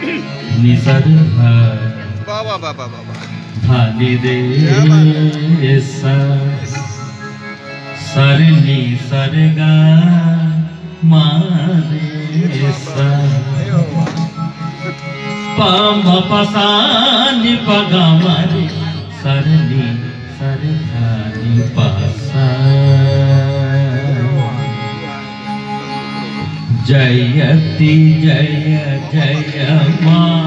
निसर बाबा बाबा बाबा धानी दे sir नी sir गा मारे सा पम पसा नि पगा मारे सर नी सर धानी पासा जयति जय जय मां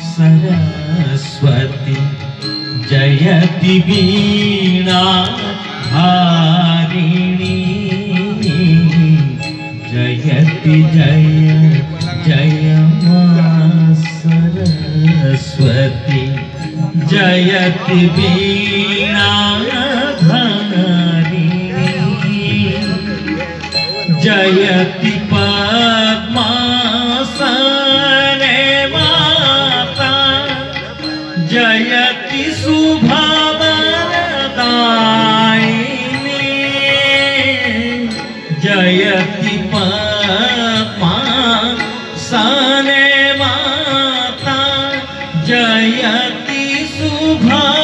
सरस्वती जयति वीणा हारिणी जयति जय जय मां सरस्वती जयति वीणा हारिणी जयति पद्मासने माता जयति शुभवरदायिनी जयति पद्मासने माता जयति शुभवरदायिनी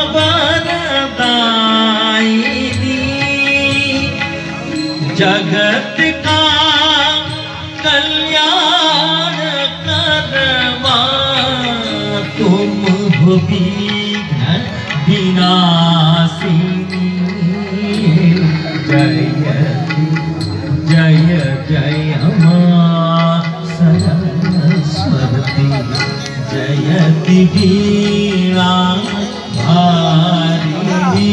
जगत का कल्याण करवा तुम हो विघ्न विनाशिनी जय जय जय मां सरस्वती जयति वीणा हारिणी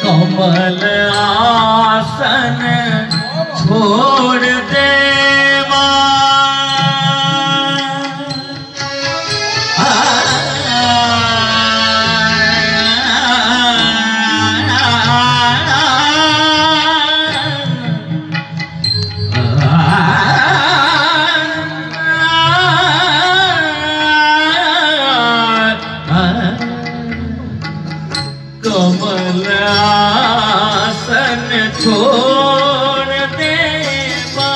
कमल आसन छोड़ देवा कमल आसन छोड़ देवा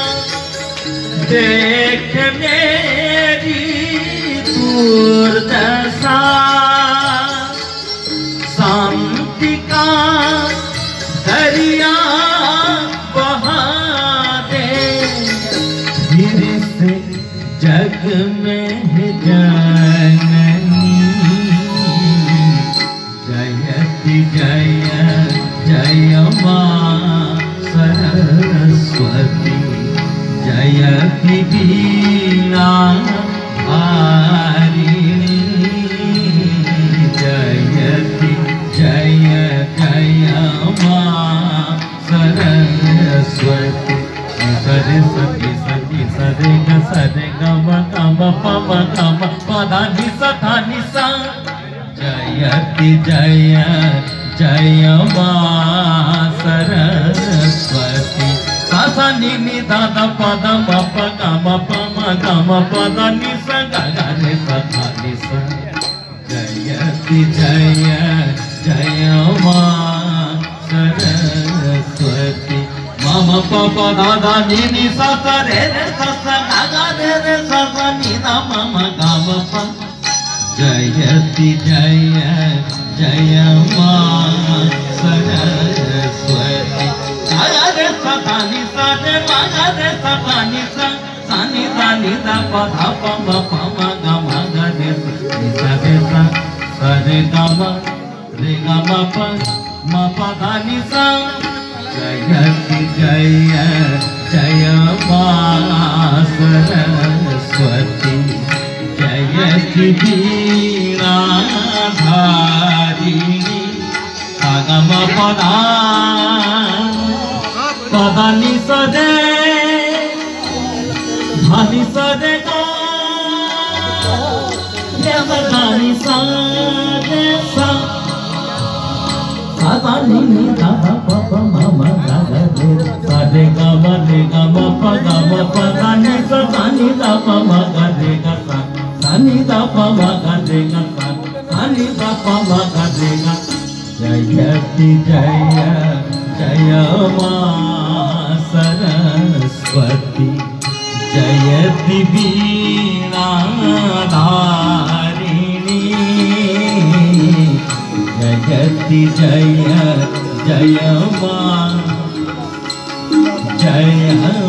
देख मेरी दुर्दशा शांति का दरिया बहा दे फिर से जग में जननी जयति जय जय मां सरस्वती जयति वीणा हारिणी जयति जय जय मां सरस्वती सरे सती सती सरे ग म पम गम पदा नि सा नि सा जयति जय जय मां सरस्वती सा नि नि दा पद म प गम पद नि सा ग रे सा नि सा जयति जय जय मां सरस्वती मम प दा नि नि सा रे सा ग रे सा नि दा मम गम प जयति जय जय मां सरस्वती रे सदा नि सा रे रे सदा नि सा नि दा प म प म ग म ग रे सा रे सा रे ग म प म प द नि सा जयति जय जय मां सरस्वती जयति वीणा धारिणी अगम पदा पदा नि सदे धनि सदे गा ni sa re sa sa sa ni ni da da pa pa ma ma ga ga re sa re ga ma pa da ni sa ni da pa ma ga re ga sa ni da pa ma ga re ga sa ni da pa ma ga re ga जयति जय जय मां सरस्वती जयति वीणा धारिणी जयति जय जय मां जय